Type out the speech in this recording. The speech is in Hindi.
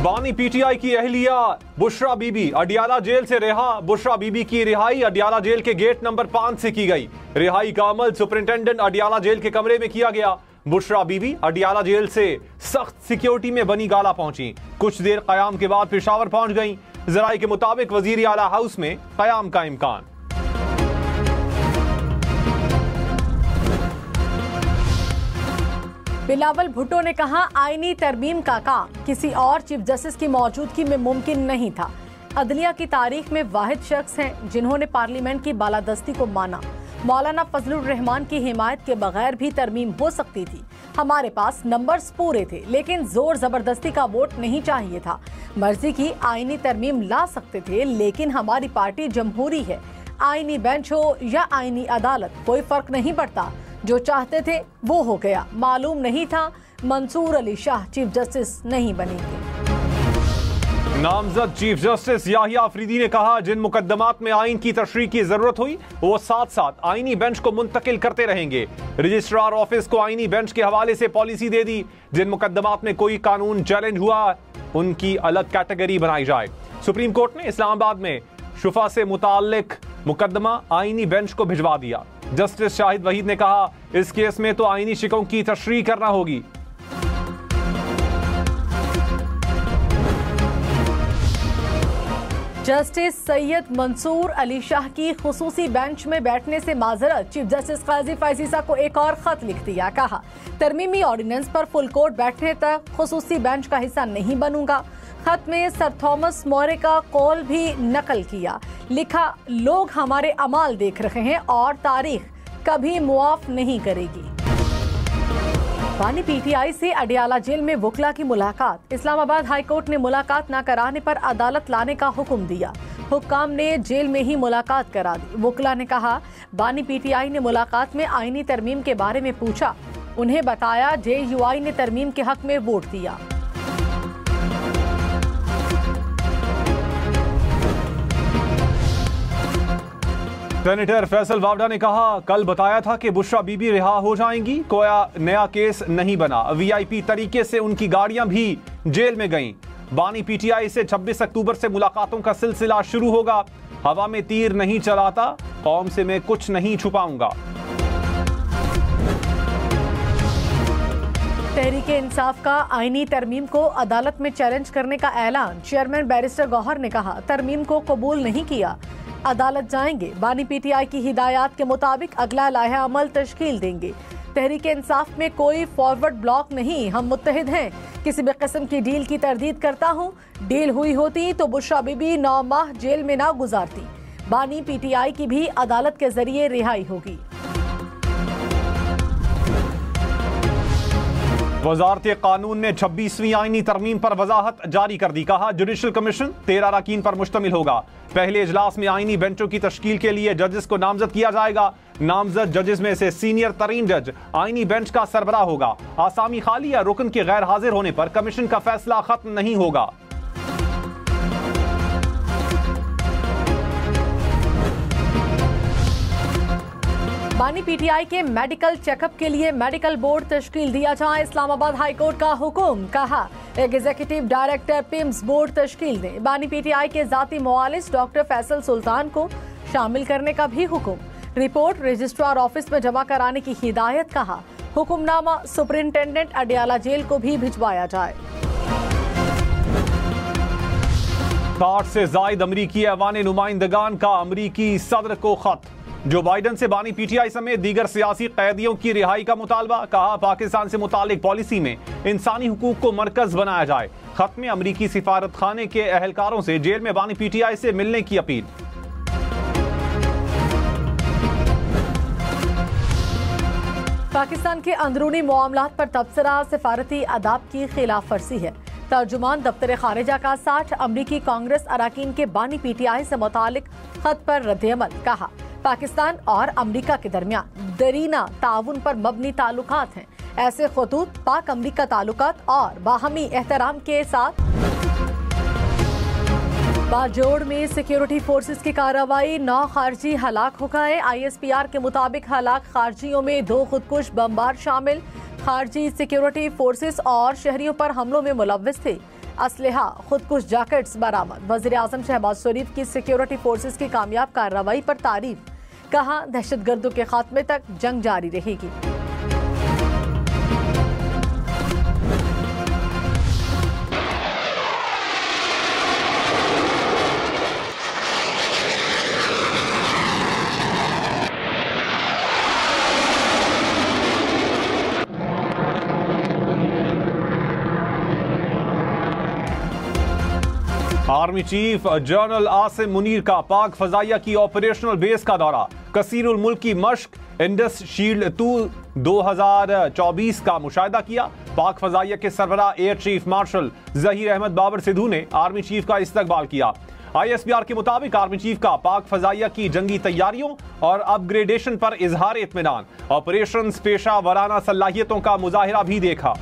बानी पीटीआई की अहलिया बुशरा बीबी अडियाला जेल से रिहा। बुशरा बीबी की रिहाई अडियाला जेल के गेट नंबर 5 से की गई। रिहाई का अमल सुपरिंटेंडेंट अडियाला जेल के कमरे में किया गया। बुशरा बीबी अडियाला जेल से सख्त सिक्योरिटी में बनी गाला पहुंची। कुछ देर कयाम के बाद पेशावर पहुंच गईं। जराये के मुताबिक वजीर आला हाउस में कयाम का इम्कान। बिलावल भुट्टो ने कहा, आईनी तरमीम का काम किसी और चीफ जस्टिस की मौजूदगी में मुमकिन नहीं था। अदलिया की तारीख में वाहिद शख्स हैं जिन्होंने पार्लियामेंट की बालादस्ती को माना। मौलाना फजलुर रहमान की हिमायत के बगैर भी तरमीम हो सकती थी। हमारे पास नंबर्स पूरे थे, लेकिन जोर जबरदस्ती का वोट नहीं चाहिए था। मर्जी की आईनी तरमीम ला सकते थे, लेकिन हमारी पार्टी जमहूरी है। आईनी बेंच हो या आईनी अदालत, कोई फर्क नहीं पड़ता। जो चाहते थे वो हो गया। मालूम नहीं था मंसूर अली शाह चीफ जस्टिस नहीं बनेंगे। नामजद चीफ जस्टिस याहिया अफरीदी ने कहा, जिन मुकदमात में आइन की तशरीह की जरूरत हुई वो साथ साथ आईनी बेंच को मुंतकिल करते रहेंगे। रजिस्ट्रार ऑफिस को आईनी बेंच के हवाले से पॉलिसी दे दी। जिन मुकदमात में कोई कानून चैलेंज हुआ उनकी अलग कैटेगरी बनाई जाए। सुप्रीम कोर्ट ने इस्लामाबाद में शुफा से मुताल्लिक मुकदमा आईनी बेंच को भिजवा दिया। जस्टिस शाहिद वहीद ने कहा, इस केस में तो आईनी शिकों की तशरीह करना होगी। जस्टिस सैयद मंसूर अली शाह की खुसूसी बेंच में बैठने से माजरत। चीफ जस्टिस काजी फैजीसा को एक और खत लिख दिया। कहा, तरमीमी ऑर्डिनेंस पर फुल कोर्ट बैठने तक खुसूसी बेंच का हिस्सा नहीं बनूंगा। खत में सर थॉमस मोरे का कौल भी नकल किया। लिखा, लोग हमारे अमाल देख रहे हैं और तारीख कभी मुआफ नहीं करेगी। बानी पीटीआई से अडियाला जेल में वकला की मुलाकात। इस्लामाबाद हाई कोर्ट ने मुलाकात न कराने पर अदालत लाने का हुक्म दिया। हुक्काम ने जेल में ही मुलाकात करा दी। वकला ने कहा, बानी पीटीआई ने मुलाकात में आईनी तरमीम के बारे में पूछा। उन्हें बताया JUI ने तरमीम के हक में वोट दिया। सेनेटर फैसल वावडा ने कहा, कल बताया था कि बुशरा बीबी रिहा हो जाएंगी। कोई नया केस नहीं बना। VIP तरीके से उनकी गाड़ियां भी जेल में गईं। बानी पीटीआई से 26 अक्टूबर से मुलाकातों का सिलसिला शुरू होगा। हवा में तीर नहीं चलाता, कौम से मैं कुछ नहीं छुपाऊंगा। तहरीक इंसाफ का आईनी तरमीम को अदालत में चैलेंज करने का ऐलान। चेयरमैन बैरिस्टर गौहर ने कहा, तरमीम को कबूल नहीं किया, अदालत जाएंगे। बानी पीटीआई की हिदायत के मुताबिक अगला लाहा अमल तश्कील देंगे। तहरीक इंसाफ में कोई फॉरवर्ड ब्लॉक नहीं, हम मुत्तहिद हैं। किसी भी किस्म की डील की तरदीद करता हूँ। डील हुई होती तो बुशरा बीबी 9 माह जेल में ना गुजारती। बानी पीटीआई की भी अदालत के जरिए रिहाई होगी। वजारत कानून ने 26वीं आईनी तरमीम पर वजाहत जारी कर दी। कहा, जुडिशल कमीशन 13 अरकान पर मुश्तमिल होगा। पहले इजलास में आईनी बेंचों की तश्कील के लिए जजेस को नामजद किया जाएगा। नामजद जजेस में से सीनियर तरीन जज आईनी बेंच का सरबराह होगा। आसामी खाली या रुकन के गैर हाजिर होने पर कमीशन का फैसला खत्म नहीं होगा। बानी पीटीआई के मेडिकल चेकअप के लिए मेडिकल बोर्ड तश्कील दिया जाए। इस्लामाबाद हाई कोर्ट का हुक्म। कहा, एग्जीक्यूटिव डायरेक्टर पिम्स बोर्ड तश्कील दें। बानी पीटीआई के जाती मुआलिज डॉक्टर फैसल सुल्तान को शामिल करने का भी हुक्म। रिपोर्ट रजिस्ट्रार ऑफिस में जमा कराने की हिदायत। कहा, हुक्मनामा सुपरिंटेंडेंट अडियाला जेल को भी भिजवाया जाए। 60 से जायद अमरीकी ऐवान नुमाइंदगान का अमरीकी सदर को खत। जो बाइडन से बानी पीटीआई समेत दीगर सियासी कैदियों की रिहाई का मुतालबा। कहा, पाकिस्तान से मुतालिक पॉलिसी में इंसानी हुकूक को मरकज बनाया जाए। खत में अमरीकी सिफारत खाने के अहलकारों से जेल में बानी पीटीआई से मिलने की अपील। पाकिस्तान के अंदरूनी मामलात पर तबसरा सिफारती अदाब की खिलाफ वर्जी है। तर्जुमान दफ्तर खारिजा का 60 अमरीकी कांग्रेस अराकीन के बानी पीटीआई से मुतालिक खत पर रद्द-ए-अमल। कहा, पाकिस्तान और अमरीका के दरमियान दरीना ताउन पर मबनी ताल्लुकात हैं। ऐसे खतूत पाक अमरीका ताल्लुकात और बाहमी एहतराम के साथ। बाजोड़ में सिक्योरिटी फोर्सेस की कार्रवाई, 9 खारजी हलाक हो गए। ISPR के मुताबिक हलाक खारजियों में 2 खुदकुश बमबार शामिल। खारजी सिक्योरिटी फोर्सेस और शहरियों पर हमलों में मुलव्विस थे। असलहा, खुदकुश जैकेट्स बरामद। वज़ीर आज़म शहबाज शरीफ की सिक्योरिटी फोर्सेस की कामयाब कार्रवाई पर तारीफ, कहा दहशतगर्दों के खात्मे तक जंग जारी रहेगी। Army chief general Asim Munir का पाक फजाइया की ऑपरेशनल बेस का दौरा, कसीरुल मुल्क की मश्क इंडस शील्ड 2 2024 का मुशाहिदा किया। पाक फजाइया के सरबराह air chief marshal Zaheer Ahmed Babar Sidhu ने आर्मी चीफ का इस्तकबाल किया। ISPR के मुताबिक आर्मी चीफ का पाक फजाइया की जंगी तैयारियों और अपग्रेडेशन पर इजहार इत्मीनान, ऑपरेशंस पेशा वराना सलाहियतों का मुजाहिरा भी देखा।